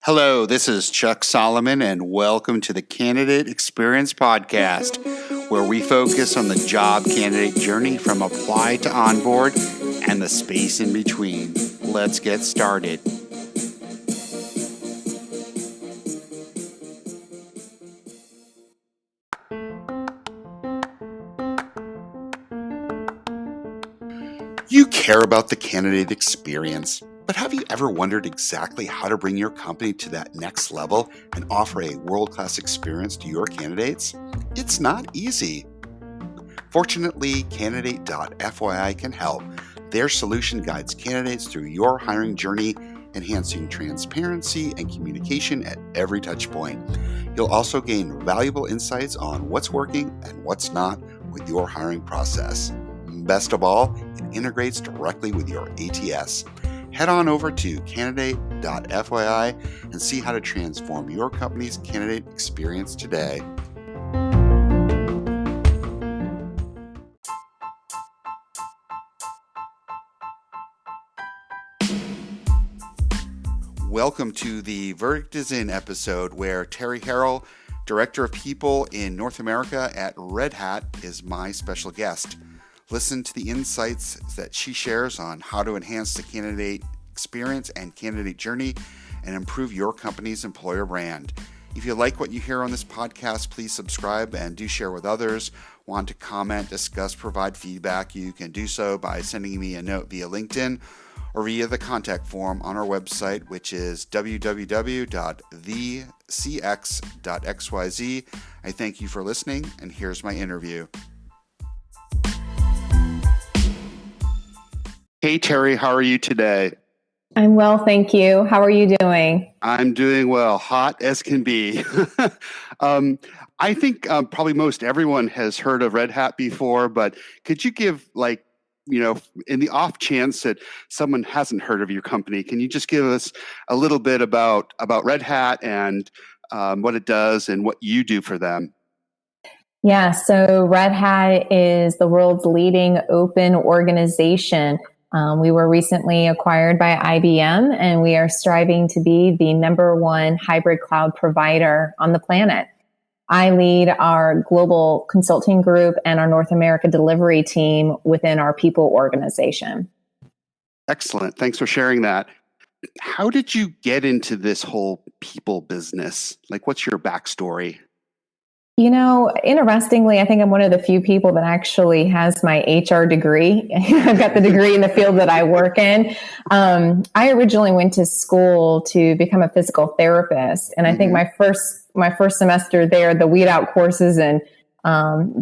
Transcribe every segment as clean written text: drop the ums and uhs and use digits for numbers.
Hello, this is Chuck Solomon, and welcome to the Candidate Experience Podcast, where we focus on the job candidate journey from apply to onboard and the space in between. Let's get started. You care about the candidate experience, but have you ever wondered exactly how to bring your company to that next level and offer a world-class experience to your candidates? It's not easy. Fortunately, Candidate.fyi can help. Their solution guides candidates through your hiring journey, enhancing transparency and communication at every touch point. You'll also gain valuable insights on what's working and what's not with your hiring process. Best of all, it integrates directly with your ATS. Head on over to Candidate.fyi and see how to transform your company's candidate experience today. Welcome to the Verdict is In episode, where Teri Harrell, Director of People in North America at Red Hat, is my special guest. Listen to the insights that she shares on how to enhance the candidate experience and candidate journey and improve your company's employer brand. If you like what you hear on this podcast, please subscribe and do share with others. Want to comment, discuss, provide feedback, you can do so by sending me a note via LinkedIn or via the contact form on our website, which is www.thecx.xyz. I thank you for listening, and here's my interview. Hey, Teri, how are you today? I'm well, thank you. How are you doing? I'm doing well, hot as can be. I think probably most everyone has heard of Red Hat before, but could you give, in the off chance that someone hasn't heard of your company, can you just give us a little bit about Red Hat and what it does and what you do for them? Yeah, so Red Hat is the world's leading open organization. We were recently acquired by IBM, and we are striving to be the number one hybrid cloud provider on the planet. I lead our global consulting group and our North America delivery team within our people organization. Excellent. Thanks for sharing that. How did you get into this whole people business? What's your backstory? You know, interestingly, I think I'm one of the few people that actually has my HR degree. I've got the degree in the field that I work in. I originally went to school to become a physical therapist. And I think my first semester there, the weed out courses in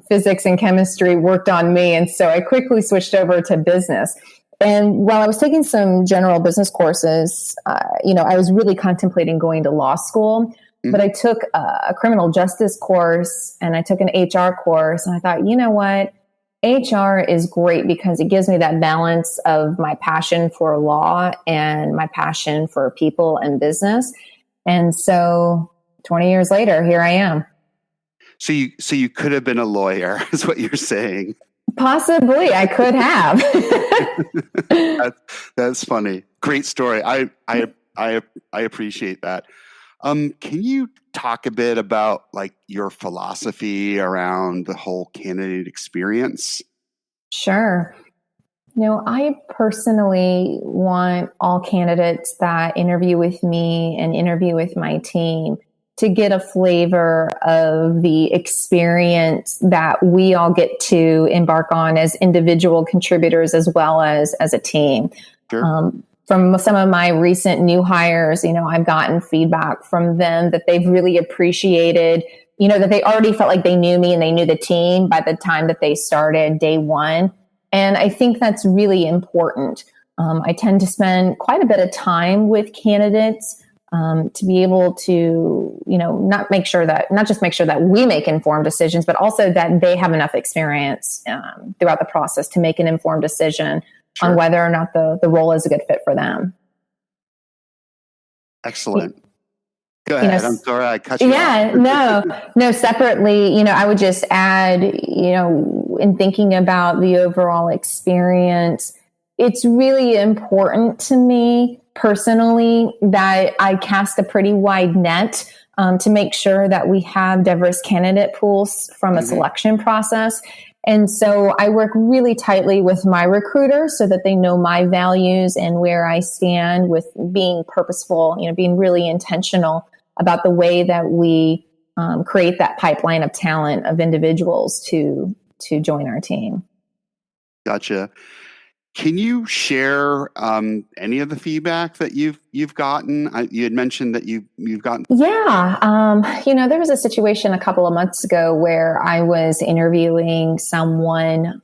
physics and chemistry worked on me. And so I quickly switched over to business. And while I was taking some general business courses, I was really contemplating going to law school. But I took a criminal justice course and I took an HR course, and I thought, you know what? HR is great because it gives me that balance of my passion for law and my passion for people and business. And so 20 years later, here I am. So you could have been a lawyer, is what you're saying. Possibly, I could have. That's funny. Great story. I appreciate that. Can you talk a bit about your philosophy around the whole candidate experience? Sure. I personally want all candidates that interview with me and interview with my team to get a flavor of the experience that we all get to embark on as individual contributors as well as a team. Sure. From some of my recent new hires, I've gotten feedback from them that they've really appreciated, that they already felt like they knew me and they knew the team by the time that they started day one. And I think that's really important. I tend to spend quite a bit of time with candidates to be able to, not just make sure that we make informed decisions, but also that they have enough experience throughout the process to make an informed decision. Sure. On whether or not the role is a good fit for them. Excellent. Go ahead. I'm sorry I cut you off. Yeah, no. Separately, I would just add, in thinking about the overall experience, it's really important to me personally that I cast a pretty wide net to make sure that we have diverse candidate pools from a selection process. And so I work really tightly with my recruiter so that they know my values and where I stand with being purposeful, being really intentional about the way that we create that pipeline of talent of individuals to join our team. Gotcha. Can you share any of the feedback that you've gotten? You had mentioned that you've gotten. Yeah, there was a situation a couple of months ago where I was interviewing someone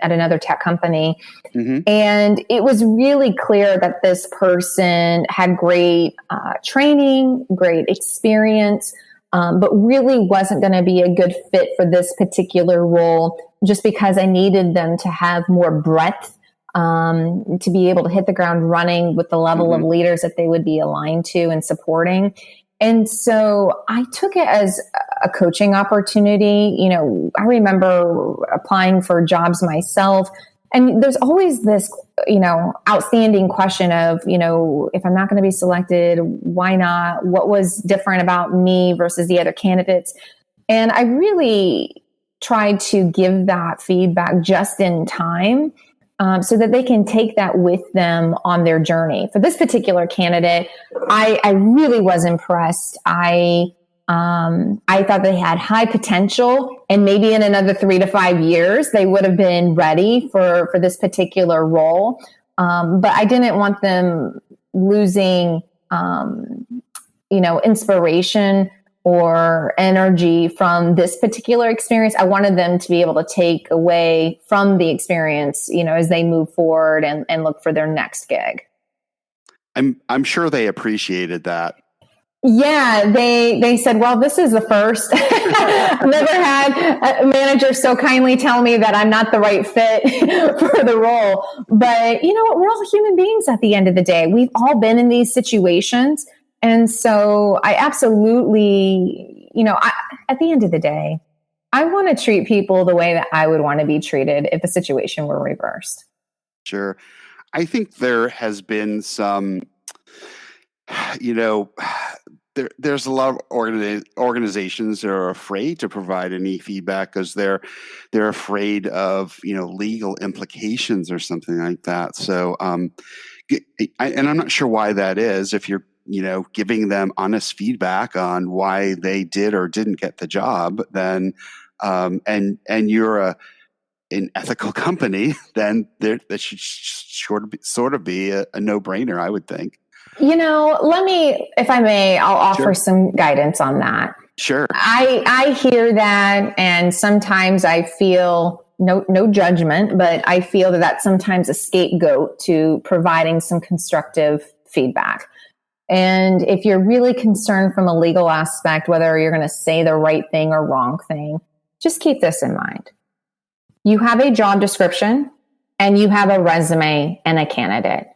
at another tech company, and it was really clear that this person had great training, great experience, but really wasn't going to be a good fit for this particular role, just because I needed them to have more breadth. To be able to hit the ground running with the level of leaders that they would be aligned to and supporting. And so I took it as a coaching opportunity. I remember applying for jobs myself, and there's always this, outstanding question of, if I'm not going to be selected, why not? What was different about me versus the other candidates? And I really tried to give that feedback just in time. So that they can take that with them on their journey. For this particular candidate, I really was impressed. I thought they had high potential, and maybe in another 3 to 5 years, they would have been ready for this particular role. But I didn't want them losing, inspiration or energy from this particular experience. I wanted them to be able to take away from the experience, as they move forward and look for their next gig. I'm sure they appreciated that. Yeah, they said, well, this is the first. I've never had a manager so kindly tell me that I'm not the right fit for the role. But you know what? We're all human beings at the end of the day. We've all been in these situations. And so I absolutely, at the end of the day, I want to treat people the way that I would want to be treated if the situation were reversed. Sure. I think there has been some, there's a lot of organizations that are afraid to provide any feedback because they're afraid of, legal implications or something like that. So, and I'm not sure why that is. If you're giving them honest feedback on why they did or didn't get the job, then, and you're an ethical company, then that should sort of be a no-brainer, I would think. Let me, if I may, I'll offer some guidance on that. Sure. I hear that, and sometimes I feel no judgment, but I feel that that's sometimes a scapegoat to providing some constructive feedback. And if you're really concerned from a legal aspect, whether you're going to say the right thing or wrong thing, just keep this in mind. You have a job description and you have a resume and a candidate,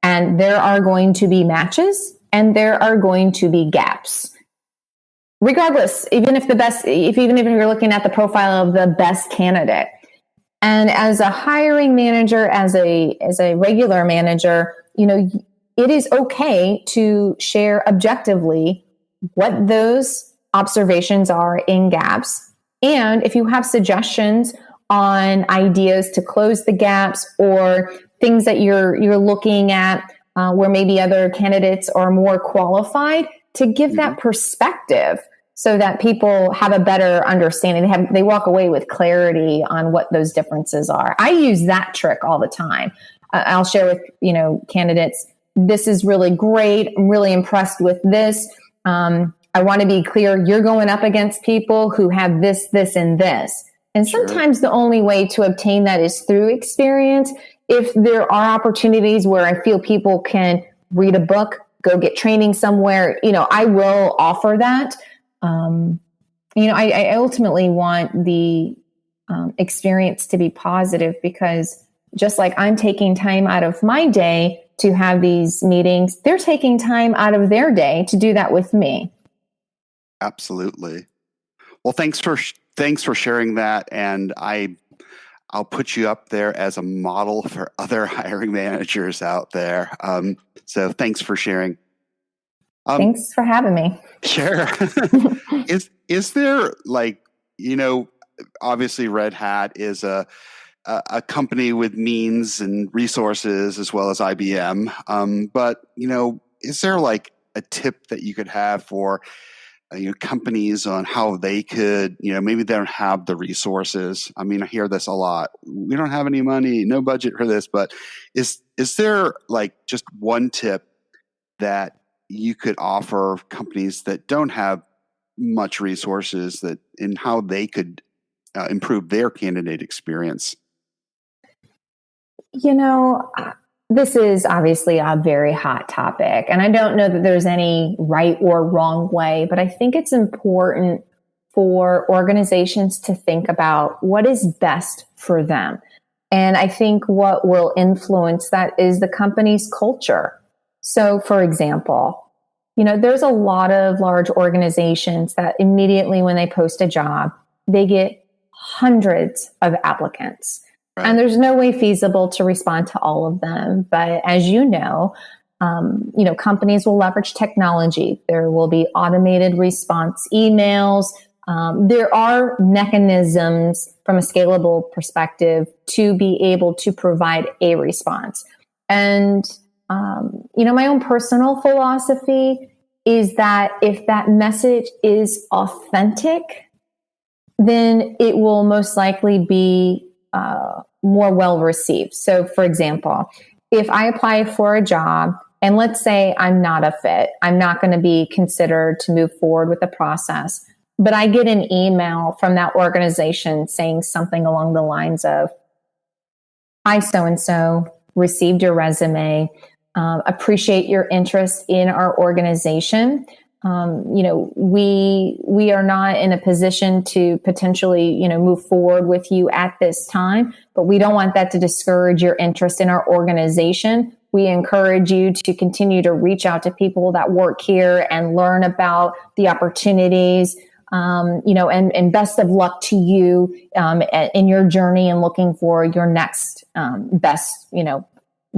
and there are going to be matches and there are going to be gaps. Regardless, even if you're looking at the profile of the best candidate. And as a hiring manager, as a regular manager, it is okay to share objectively what those observations are in gaps. And if you have suggestions on ideas to close the gaps or things that you're looking at where maybe other candidates are more qualified, to give that perspective so that people have a better understanding. They walk away with clarity on what those differences are. I use that trick all the time. I'll share with candidates, this is really great. I'm really impressed with this. I want to be clear, you're going up against people who have this, this, and this. And sometimes the only way to obtain that is through experience. If there are opportunities where I feel people can read a book, go get training somewhere, I will offer that. I ultimately want the experience to be positive, because just like I'm taking time out of my day to have these meetings, they're taking time out of their day to do that with me. Absolutely. Well, thanks for sharing that. And I'll put you up there as a model for other hiring managers out there. So thanks for sharing. Thanks for having me. Sure. Is there obviously Red Hat is a company with means and resources as well as IBM. But is there like a tip that you could have for companies on how they could, maybe they don't have the resources. I mean, I hear this a lot. We don't have any money, no budget for this. But is there like just one tip that you could offer companies that don't have much resources that in how they could improve their candidate experience? This is obviously a very hot topic, and I don't know that there's any right or wrong way, but I think it's important for organizations to think about what is best for them. And I think what will influence that is the company's culture. So, for example, there's a lot of large organizations that immediately when they post a job, they get hundreds of applicants. Right. And there's no way feasible to respond to all of them. But as companies will leverage technology. There will be automated response emails. There are mechanisms from a scalable perspective to be able to provide a response. And, my own personal philosophy is that if that message is authentic, then it will most likely be more well received. So, for example, if I apply for a job and let's say I'm not a fit, I'm not going to be considered to move forward with the process, but I get an email from that organization saying something along the lines of, "Hi, so-and-so, received your resume, appreciate your interest in our organization. We are not in a position to potentially, move forward with you at this time, but we don't want that to discourage your interest in our organization. We encourage you to continue to reach out to people that work here and learn about the opportunities, and best of luck to you in your journey and looking for your next best,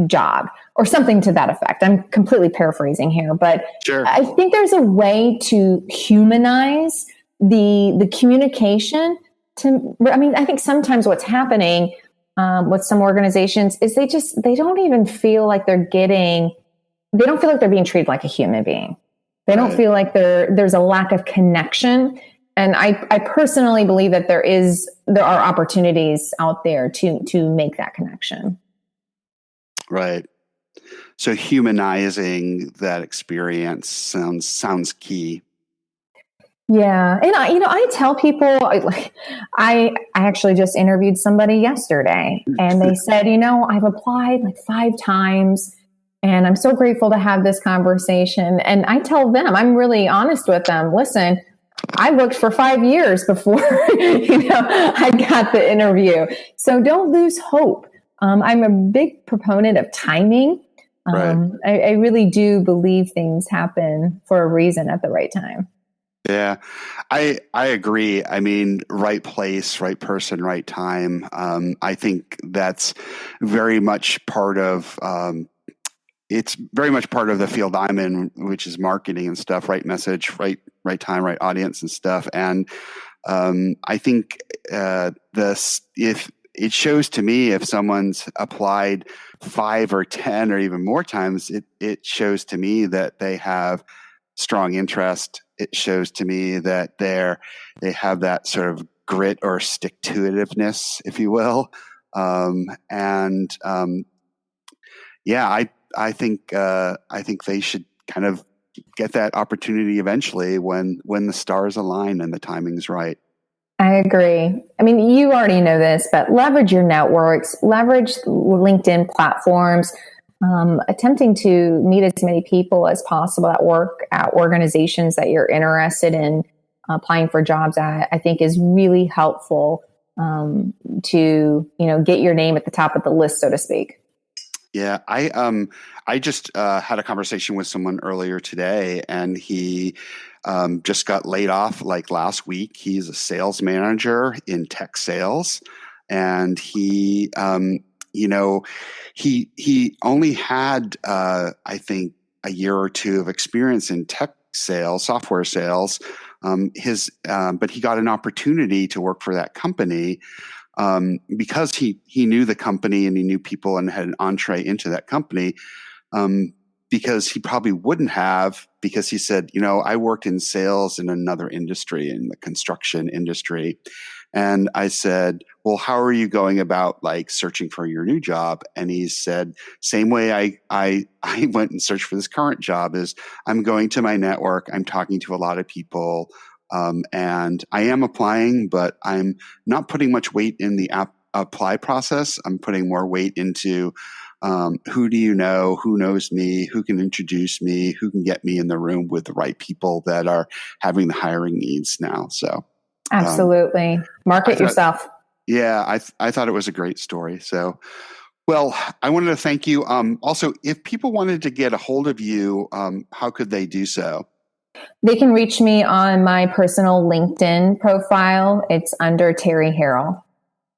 job," or something to that effect. I'm completely paraphrasing here, but sure. I think there's a way to humanize the communication. I think sometimes what's happening with some organizations is they don't even feel like they don't feel like they're being treated like a human being. They don't feel like there's a lack of connection. And I personally believe that there are opportunities out there to make that connection. Right. So humanizing that experience sounds key. Yeah. And I tell people, I actually just interviewed somebody yesterday and they said, I've applied like 5 times and I'm so grateful to have this conversation. And I tell them, I'm really honest with them. Listen, I looked for 5 years before, I got the interview. So don't lose hope. I'm a big proponent of timing. Right. I really do believe things happen for a reason at the right time. Yeah, I agree. I mean, right place, right person, right time. I think that's very much part of it's very much part of the field I'm in, which is marketing and stuff. Right message, right time, right audience and stuff. And I think if it shows to me if someone's applied 5 or 10 or even more times, it shows to me that they have strong interest. It shows to me that they have that sort of grit or stick-to-itiveness, if you will. I think they should kind of get that opportunity eventually when the stars align and the timing's right. I agree. I mean, you already know this, but leverage your networks, leverage LinkedIn platforms, attempting to meet as many people as possible that work at organizations that you're interested in applying for jobs at, I think is really helpful to, get your name at the top of the list, so to speak. Yeah, I just had a conversation with someone earlier today, and he just got laid off like last week. He's a sales manager in tech sales, and he only had I think a year or two of experience in tech sales, software sales. But he got an opportunity to work for that company because he knew the company and he knew people and had an entree into that company. Because he probably wouldn't have, because he said, I worked in sales in another industry, in the construction industry. And I said, well, how are you going about like searching for your new job? And he said, same way I went and searched for this current job is I'm going to my network. I'm talking to a lot of people. And I am applying, but I'm not putting much weight in the apply process. I'm putting more weight into who do you know, who knows me, who can introduce me, who can get me in the room with the right people that are having the hiring needs now. So absolutely. Market yourself. Yeah, I thought it was a great story. So, well, I wanted to thank you. Also, if people wanted to get a hold of you, how could they do so? They can reach me on my personal LinkedIn profile. It's under Teri Harrell.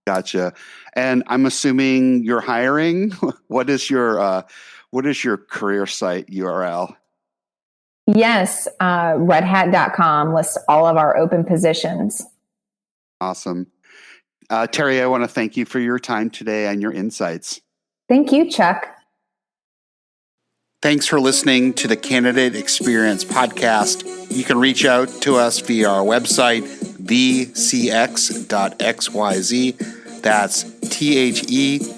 Gotcha. And I'm assuming you're hiring. What is your career site URL? Yes, redhat.com lists all of our open positions. Awesome. Teri, I want to thank you for your time today and your insights. Thank you, Chuck. Thanks for listening to the Candidate Experience podcast. You can reach out to us via our website, thecx.xyz. That's thecx.xyz.